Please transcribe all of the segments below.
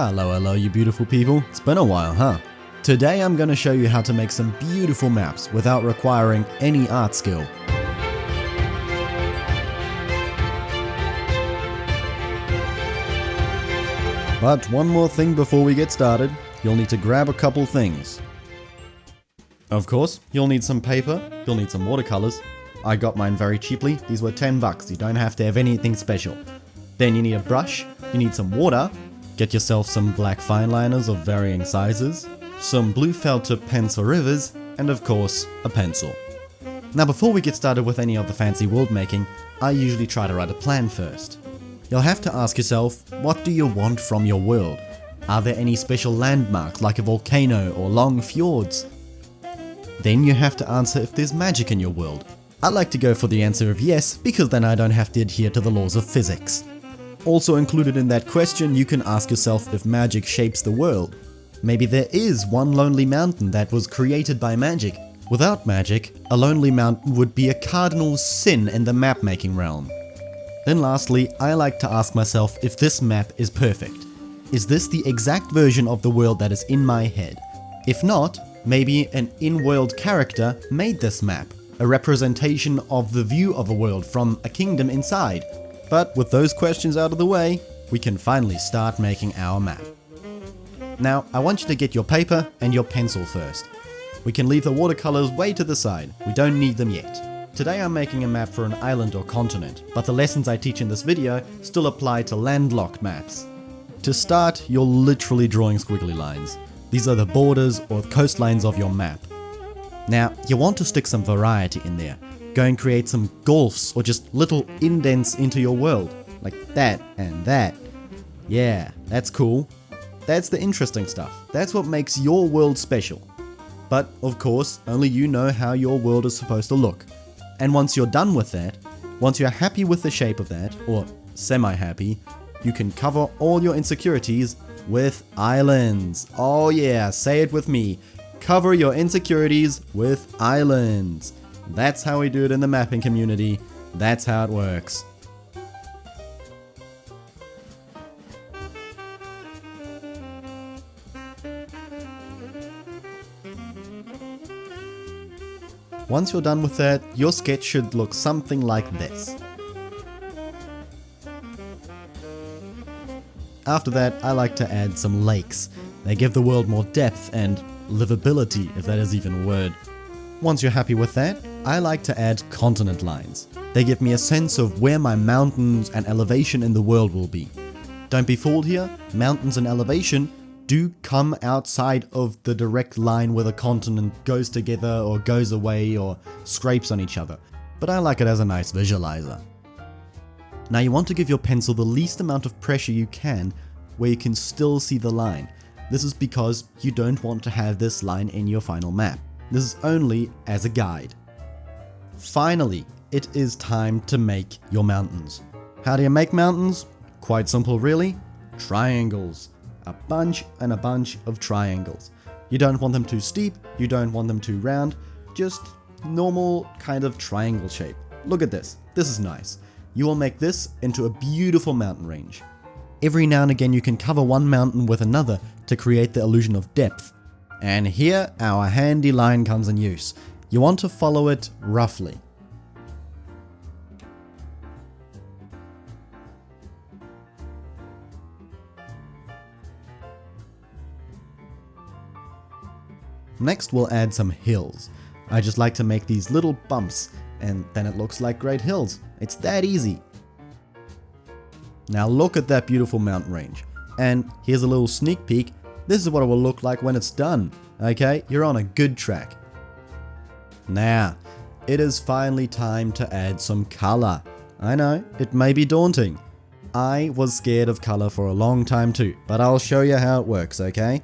Hello you beautiful people, it's been a while, huh? Today I'm gonna show you how to make some beautiful maps without requiring any art skill. But one more thing before we get started, you'll need to grab a couple things. Of course, you'll need some paper, you'll need some watercolors. I got mine very cheaply, these were $10, you don't have to have anything special. Then you need a brush, you need some water, get yourself some black fine liners of varying sizes, some blue felt tip pens for rivers, and of course, a pencil. Now before we get started with any of the fancy world making, I usually try to write a plan first. You'll have to ask yourself, what do you want from your world? Are there any special landmarks like a volcano or long fjords? Then you have to answer if there's magic in your world. I like to go for the answer of yes, because then I don't have to adhere to the laws of physics. Also included in that question, you can ask yourself if magic shapes the world. Maybe there is one lonely mountain that was created by magic. Without magic, a lonely mountain would be a cardinal sin in the map making realm. Then lastly, I like to ask myself if this map is perfect. Is this the exact version of the world that is in my head? If not, maybe an in-world character made this map, a representation of the view of a world from a kingdom inside. But with those questions out of the way, we can finally start making our map. Now, I want you to get your paper and your pencil first. We can leave the watercolors way to the side, we don't need them yet. Today I'm making a map for an island or continent, but the lessons I teach in this video still apply to landlocked maps. To start, you're literally drawing squiggly lines. These are the borders or coastlines of your map. Now, you want to stick some variety in there. Go and create some gulfs or just little indents into your world, like that and that. Yeah, that's cool. That's the interesting stuff. That's what makes your world special. But, of course, only you know how your world is supposed to look. And once you're done with that, once you're happy with the shape of that, or semi-happy, you can cover all your insecurities with islands. Oh yeah, say it with me. Cover your insecurities with islands. That's how we do it in the mapping community. That's how it works. Once you're done with that, your sketch should look something like this. After that, I like to add some lakes. They give the world more depth and livability, if that is even a word. Once you're happy with that, I like to add continent lines. They give me a sense of where my mountains and elevation in the world will be. Don't be fooled here, mountains and elevation do come outside of the direct line where the continent goes together or goes away or scrapes on each other, but I like it as a nice visualizer. Now you want to give your pencil the least amount of pressure you can where you can still see the line. This is because you don't want to have this line in your final map. This is only as a guide. Finally, it is time to make your mountains. How do you make mountains? Quite simple really. Triangles. A bunch and a bunch of triangles. You don't want them too steep, you don't want them too round, just normal kind of triangle shape. Look at this, this is nice. You will make this into a beautiful mountain range. Every now and again you can cover one mountain with another to create the illusion of depth. And here our handy line comes in use. You want to follow it roughly. Next we'll add some hills. I just like to make these little bumps and then it looks like great hills. It's that easy. Now look at that beautiful mountain range. And here's a little sneak peek. This is what it will look like when it's done. Okay, you're on a good track. Now, it is finally time to add some color. I know, it may be daunting. I was scared of color for a long time too, but I'll show you how it works, okay?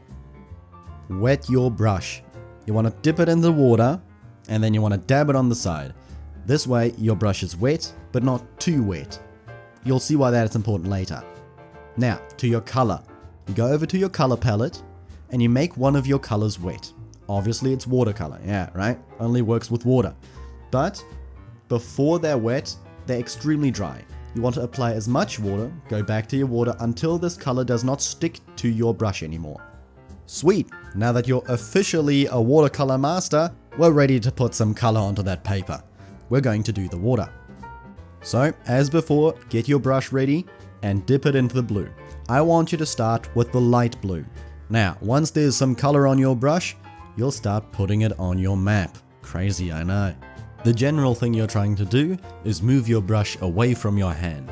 Wet your brush. You want to dip it in the water and then you want to dab it on the side. This way your brush is wet, but not too wet. You'll see why that is important later. Now, to your color. You go over to your color palette and you make one of your colors wet. Obviously it's watercolor, yeah, right? Only works with water. But before they're wet, they're extremely dry. you want to apply as much water, go back to your water until this color does not stick to your brush anymore. Sweet! Now that you're officially a watercolor master, we're ready to put some color onto that paper. We're going to do the water. So, as before, get your brush ready and dip it into the blue. I want you to start with the light blue. Now, once there's some color on your brush, you'll start putting it on your map. Crazy, I know. The general thing you're trying to do is move your brush away from your hand.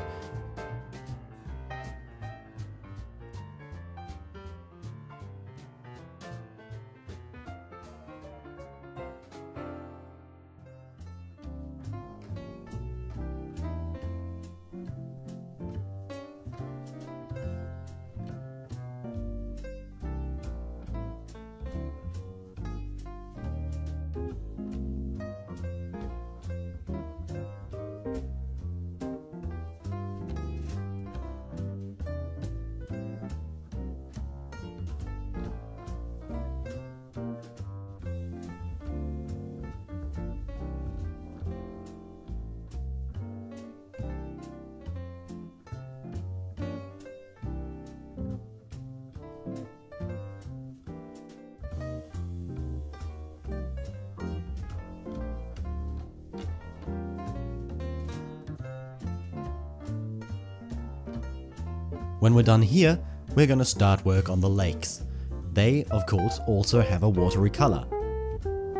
When we're done here, we're going to start work on the lakes. They, of course, also have a watery color.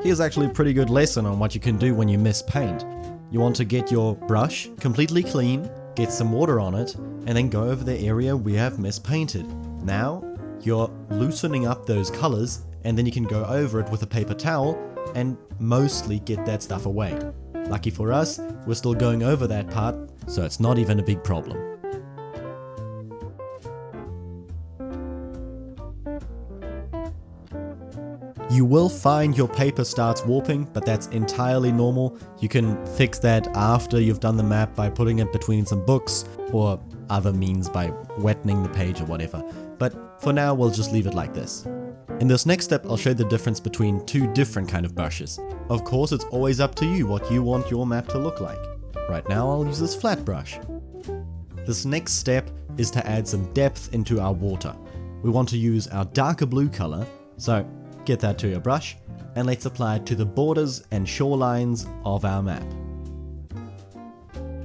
Here's actually a pretty good lesson on what you can do when you miss paint. You want to get your brush completely clean, get some water on it, and then go over the area we have mispainted. Now, you're loosening up those colors, and then you can go over it with a paper towel and mostly get that stuff away. Lucky for us, we're still going over that part, so it's not even a big problem. You will find your paper starts warping, but that's entirely normal. You can fix that after you've done the map by putting it between some books or other means by wetting the page or whatever. But for now, we'll just leave it like this. In this next step, I'll show the difference between two different kind of brushes. Of course, it's always up to you what you want your map to look like. Right now, I'll use this flat brush. This next step is to add some depth into our water. We want to use our darker blue color, so get that to your brush, and let's apply it to the borders and shorelines of our map.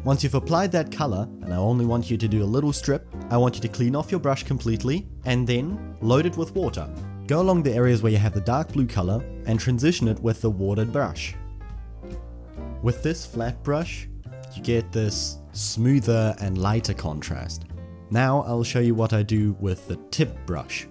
Once you've applied that color, and I only want you to do a little strip, I want you to clean off your brush completely, and then load it with water. Go along the areas where you have the dark blue color, and transition it with the watered brush. With this flat brush, you get this smoother and lighter contrast. Now I'll show you what I do with the tip brush.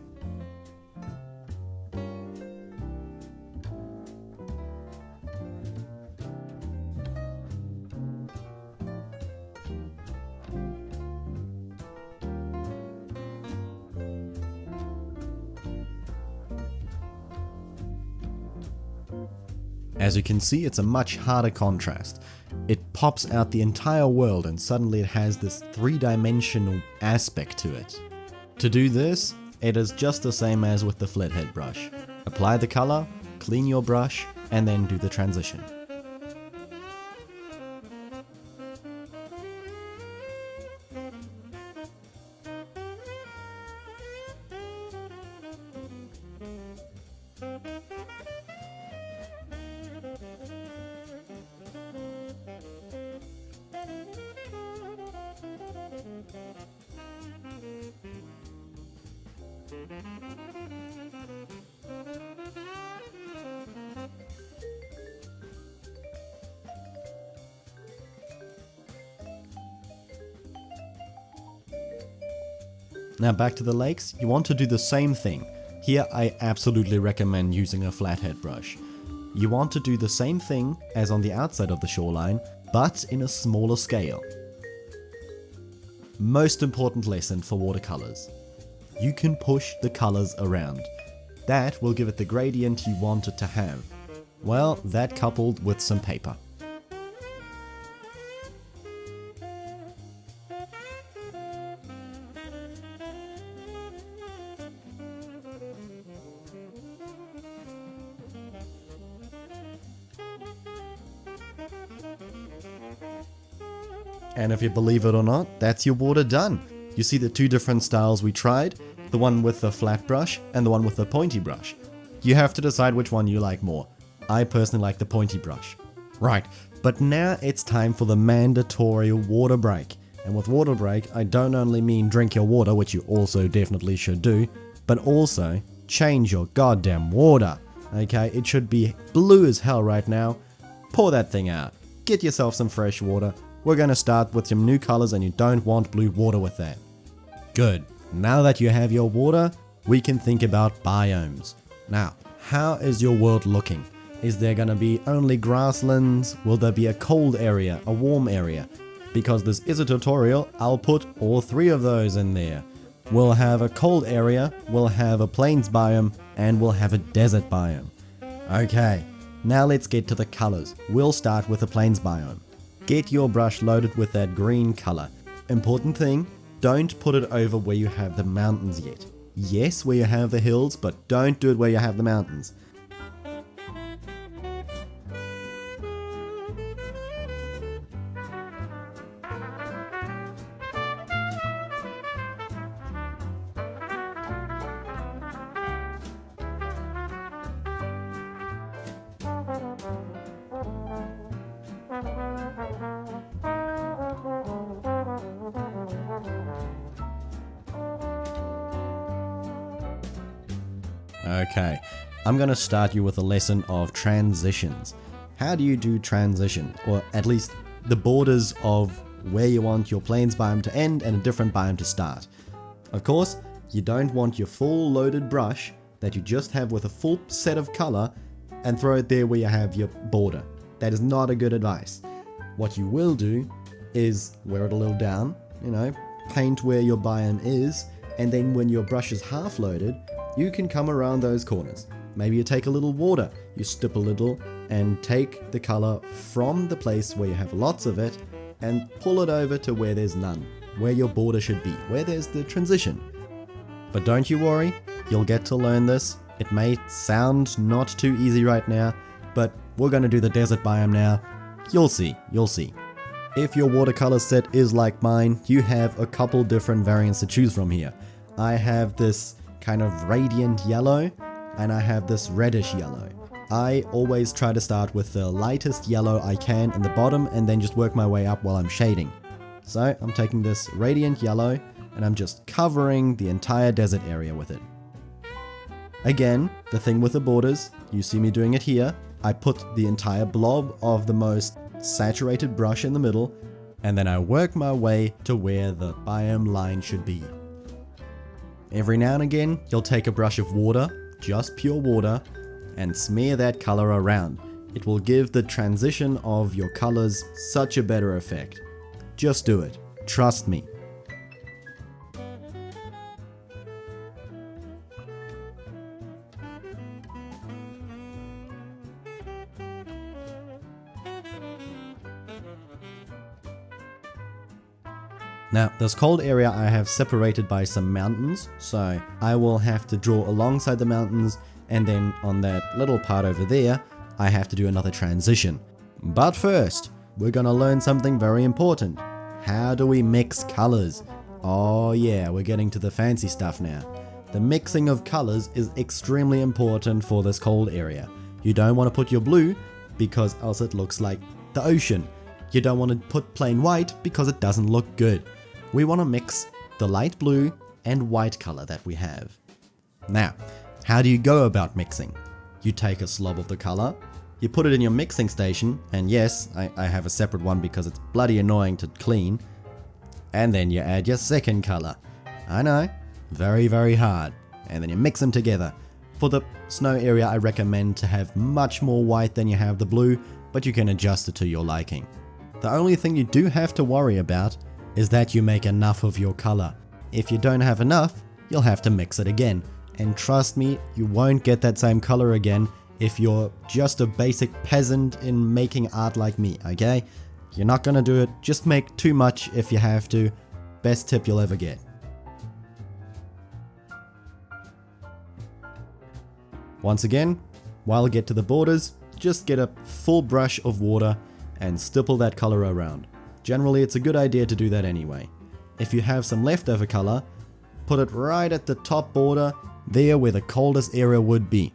As you can see, it's a much harder contrast. It pops out the entire world and suddenly it has this three-dimensional aspect to it. To do this, it is just the same as with the flathead brush. Apply the color, clean your brush, and then do the transition. Now back to the lakes, you want to do the same thing. Here I absolutely recommend using a flathead brush. You want to do the same thing as on the outside of the shoreline, but in a smaller scale. Most important lesson for watercolors. You can push the colors around. That will give it the gradient you want it to have. Well, that coupled with some paper. And if you believe it or not, that's your water done. You see the two different styles we tried, the one with the flat brush and the one with the pointy brush. You have to decide which one you like more. I personally like the pointy brush. Right, but now it's time for the mandatory water break. And with water break, I don't only mean drink your water, which you also definitely should do, but also change your goddamn water. Okay, it should be blue as hell right now. Pour that thing out. Get yourself some fresh water. We're gonna start with some new colors and you don't want blue water with that. Good. Now that you have your water, we can think about biomes. Now, how is your world looking? Is there gonna be only grasslands? Will there be a cold area, a warm area? Because this is a tutorial, I'll put all three of those in there. We'll have a cold area, we'll have a plains biome, and we'll have a desert biome. Okay, now let's get to the colors. We'll start with the plains biome. Get your brush loaded with that green color. Important thing, don't put it over where you have the mountains yet. Yes, where you have the hills, but don't do it where you have the mountains. Okay, I'm going to start you with a lesson of transitions. How do you do transition, or at least the borders of where you want your plains biome to end and a different biome to start? Of course, you don't want your full loaded brush that you just have with a full set of color and throw it there where you have your border. That is not a good advice. What you will do is wear it a little down, paint where your biome is, and then when your brush is half loaded, you can come around those corners. Maybe you take a little water, you stip a little, and take the color from the place where you have lots of it and pull it over to where there's none, where your border should be, where there's the transition. But don't you worry, you'll get to learn this. It may sound not too easy right now, but we're going to do the desert biome now. You'll see. If your watercolor set is like mine, you have a couple different variants to choose from here. I have this kind of radiant yellow, and I have this reddish yellow. I always try to start with the lightest yellow I can in the bottom and then just work my way up while I'm shading. So I'm taking this radiant yellow and I'm just covering the entire desert area with it. Again, the thing with the borders, you see me doing it here. I put the entire blob of the most saturated brush in the middle, and then I work my way to where the biome line should be. Every now and again, you'll take a brush of water, just pure water, and smear that color around. It will give the transition of your colors such a better effect. Just do it. Trust me. Now, this cold area I have separated by some mountains, so I will have to draw alongside the mountains, and then on that little part over there, I have to do another transition. But first, we're gonna learn something very important. How do we mix colors? Oh yeah, we're getting to the fancy stuff now. The mixing of colors is extremely important for this cold area. You don't want to put your blue, because else it looks like the ocean. You don't want to put plain white, because it doesn't look good. We want to mix the light blue and white color that we have. Now, how do you go about mixing? You take a slob of the color, you put it in your mixing station, and yes, I have a separate one because it's bloody annoying to clean, and then you add your second color. I know, very, very hard. And then you mix them together. For the snow area, I recommend to have much more white than you have the blue, but you can adjust it to your liking. The only thing you do have to worry about is that you make enough of your color. If you don't have enough, you'll have to mix it again. And trust me, you won't get that same color again if you're just a basic peasant in making art like me, okay? You're not gonna do it, just make too much if you have to. Best tip you'll ever get. Once again, while I get to the borders, just get a full brush of water and stipple that color around. Generally, it's a good idea to do that anyway. If you have some leftover color, put it right at the top border, there where the coldest area would be.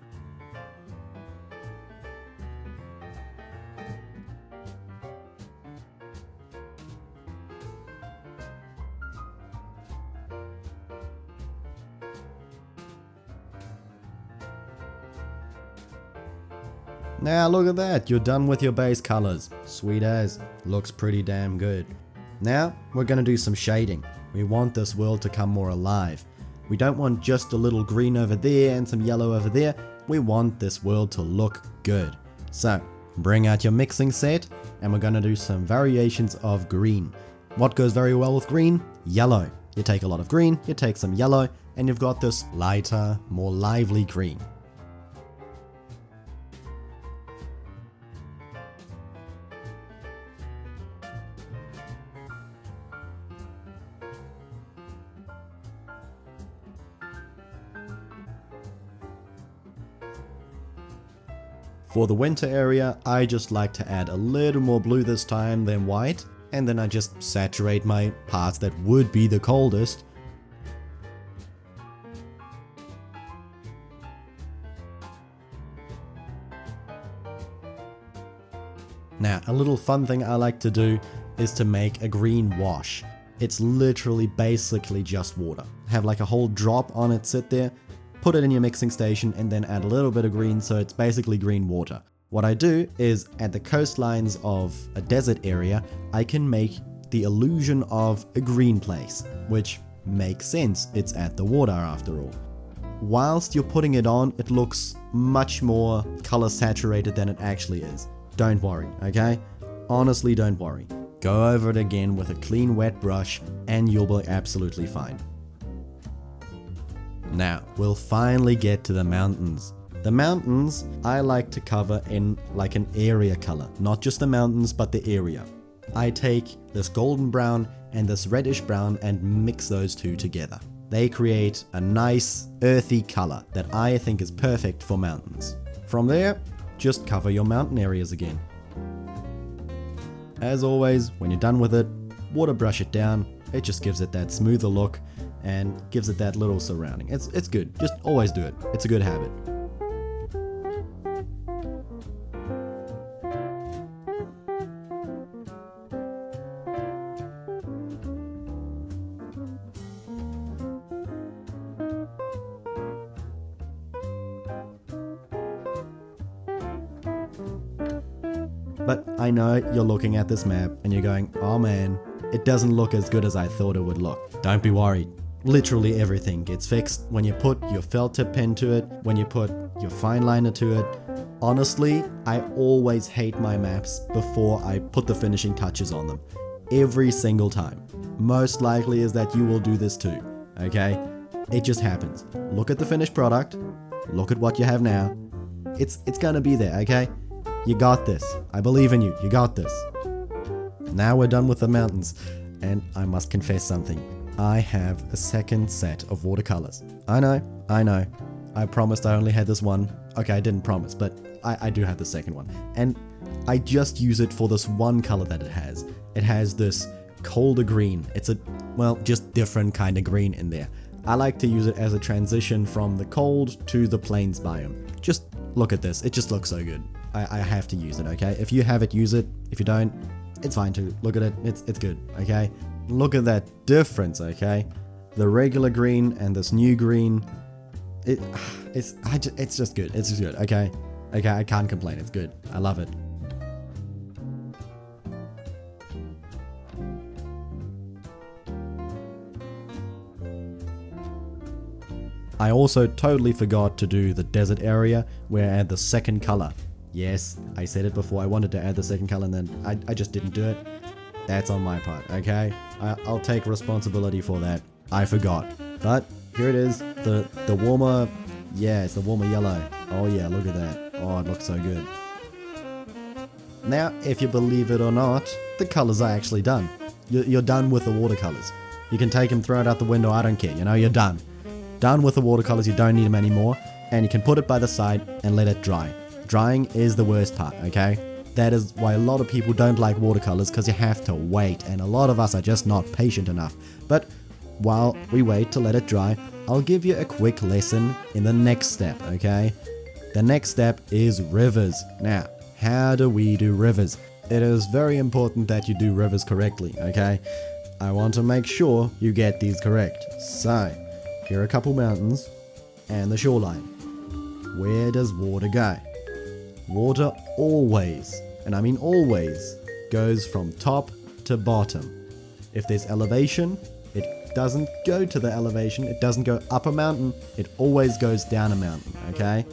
Now look at that, you're done with your base colors. Sweet as, looks pretty damn good. Now we're gonna do some shading. We want this world to come more alive. We don't want just a little green over there and some yellow over there. We want this world to look good. So bring out your mixing set and we're gonna do some variations of green. What goes very well with green? Yellow. You take a lot of green, you take some yellow, and you've got this lighter, more lively green. For the winter area, I just like to add a little more blue this time than white, and then I just saturate my parts that would be the coldest. Now, a little fun thing I like to do is to make a green wash. It's literally basically just water. Have like a whole drop on it sit there, put it in your mixing station, and then add a little bit of green, so it's basically green water. What I do is at the coastlines of a desert area, I can make the illusion of a green place, which makes sense, it's at the water after all. Whilst you're putting it on, it looks much more color saturated than it actually is. Don't worry, okay? Honestly, don't worry. Go over it again with a clean wet brush and you'll be absolutely fine. Now, we'll finally get to the mountains. The mountains, I like to cover in like an area color. Not just the mountains, but the area. I take this golden brown and this reddish brown and mix those two together. They create a nice earthy color that I think is perfect for mountains. From there, just cover your mountain areas again. As always, when you're done with it, water brush it down. It just gives it that smoother look and gives it that little surrounding. It's good. Just always do it. It's a good habit. But I know you're looking at this map and you're going, oh man, it doesn't look as good as I thought it would look. Don't be worried. Literally everything gets fixed when you put your felt tip pen to it, when you put your fine liner to it. Honestly, I always hate my maps before I put the finishing touches on them. Every single time. Most likely is that you will do this too, okay? It just happens. Look at the finished product. Look at what you have now. It's gonna be there, okay? You got this. I believe in you. You got this. Now we're done with the mountains, and I must confess something. I have a second set of watercolors. I know. I promised I only had this one. Okay, I didn't promise, but I do have the second one. And I just use it for this one color that it has. It has this colder green. It's a, well, just different kind of green in there. I like to use it as a transition from the cold to the plains biome. Just look at this. It just looks so good. I have to use it, okay? If you have it, use it. If you don't, it's fine too. Look at it. It's good, okay? Look at that difference, okay? The regular green and this new green. It's just good. It's just good, okay? Okay, I can't complain. It's good. I love it. I also totally forgot to do the desert area where I add the second color. Yes, I said it before, I wanted to add the second color and then I just didn't do it. That's on my part, okay? I'll take responsibility for that. I forgot. But here it is, the warmer, yeah, it's the warmer yellow. Oh yeah, look at that. Oh, it looks so good. Now, if you believe it or not, the colors are actually done. You're done with the watercolors. You can take them, throw it out the window, I don't care, you know, you're done. Done with the watercolors, you don't need them anymore, and you can put it by the side and let it dry. Drying is the worst part, okay? That is why a lot of people don't like watercolors, because you have to wait, and a lot of us are just not patient enough. But while we wait to let it dry, I'll give you a quick lesson in the next step, okay? The next step is rivers. Now, how do we do rivers? It is very important that you do rivers correctly, okay? I want to make sure you get these correct. So, here are a couple mountains and the shoreline. Where does water go? Water always, and I mean always, goes from top to bottom. If there's elevation, it doesn't go to the elevation, it doesn't go up a mountain, it always goes down a mountain, okay?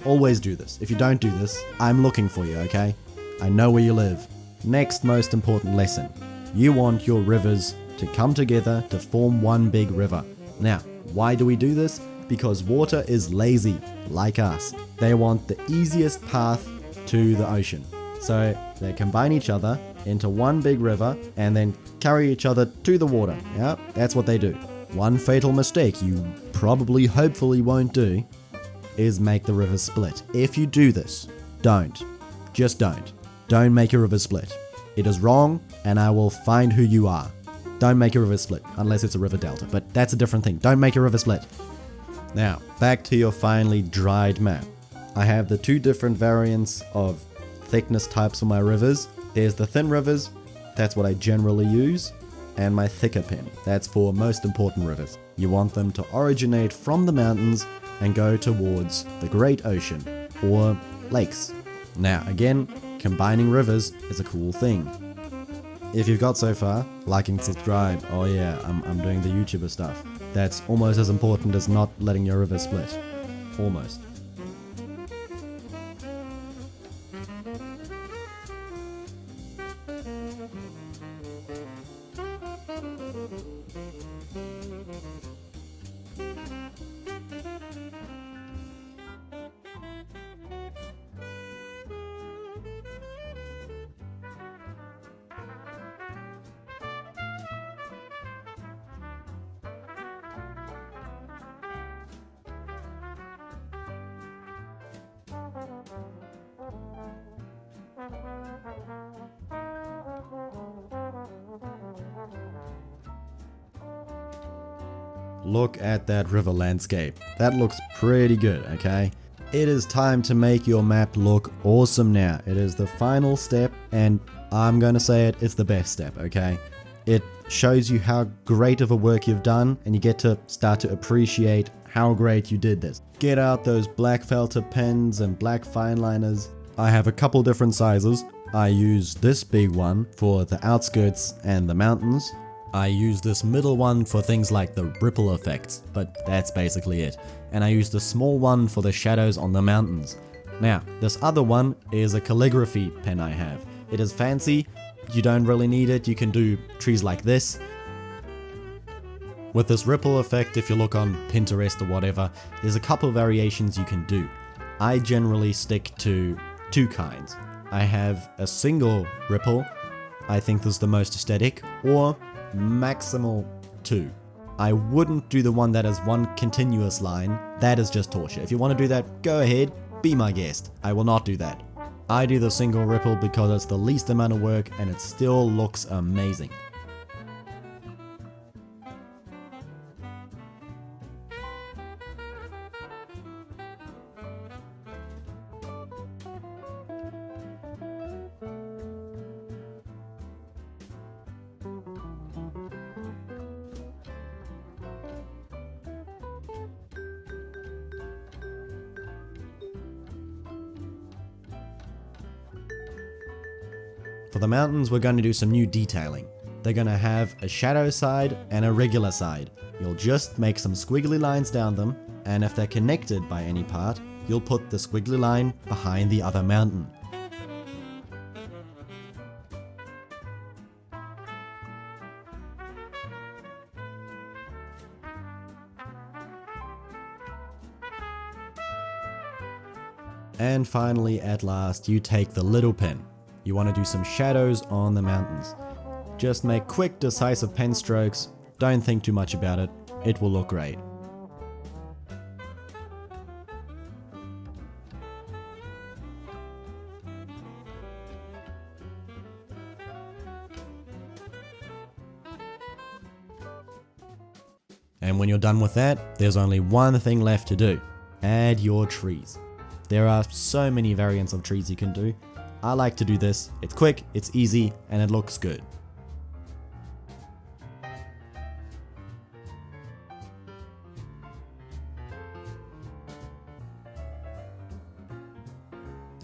Always do this. If you don't do this, I'm looking for you, okay? I know where you live. Next most important lesson. You want your rivers to come together to form one big river. Now, why do we do this? Because water is lazy, like us. They want the easiest path to the ocean. So they combine each other into one big river and then carry each other to the water. Yeah, that's what they do. One fatal mistake you probably hopefully won't do is make the river split. If you do this, don't. Just don't. Don't make a river split. It is wrong, and I will find who you are. Don't make a river split, unless it's a river delta, but that's a different thing. Don't make a river split. Now, back to your finely dried map. I have the two different variants of thickness types for my rivers. There's the thin rivers, that's what I generally use, and my thicker pen. That's for most important rivers. You want them to originate from the mountains and go towards the great ocean, or lakes. Now, again, combining rivers is a cool thing. If you've got so far, like and subscribe. Oh yeah, I'm doing the YouTuber stuff. That's almost as important as not letting your river split. Almost. Look at that river landscape. That looks pretty good, okay? It is time to make your map look awesome now. It is the final step, and I'm gonna say it, it's the best step, okay? It shows you how great of a work you've done, and you get to start to appreciate how great you did this. Get out those black felter pens and black fine liners. I have a couple different sizes. I use this big one for the outskirts and the mountains. I use this middle one for things like the ripple effects, but that's basically it. And I use the small one for the shadows on the mountains. Now, this other one is a calligraphy pen I have. It is fancy, you don't really need it, you can do trees like this. With this ripple effect, if you look on Pinterest or whatever, there's a couple variations you can do. I generally stick to two kinds. I have a single ripple, I think this is the most aesthetic, or maximal 2. I wouldn't do the one that is one continuous line. That is just torture. If you want to do that, go ahead, be my guest. I will not do that. I do the single ripple because it's the least amount of work and it still looks amazing. For the mountains, we're going to do some new detailing. They're going to have a shadow side and a regular side. You'll just make some squiggly lines down them, and if they're connected by any part, you'll put the squiggly line behind the other mountain. And finally, at last, you take the little pen. You want to do some shadows on the mountains. Just make quick, decisive pen strokes. Don't think too much about it. It will look great. And when you're done with that, there's only one thing left to do. Add your trees. There are so many variants of trees you can do. I like to do this. It's quick, it's easy, and it looks good.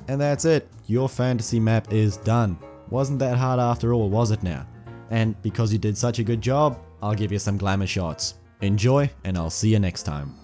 And that's it. Your fantasy map is done. Wasn't that hard after all, was it now? And because you did such a good job, I'll give you some glamour shots. Enjoy, and I'll see you next time.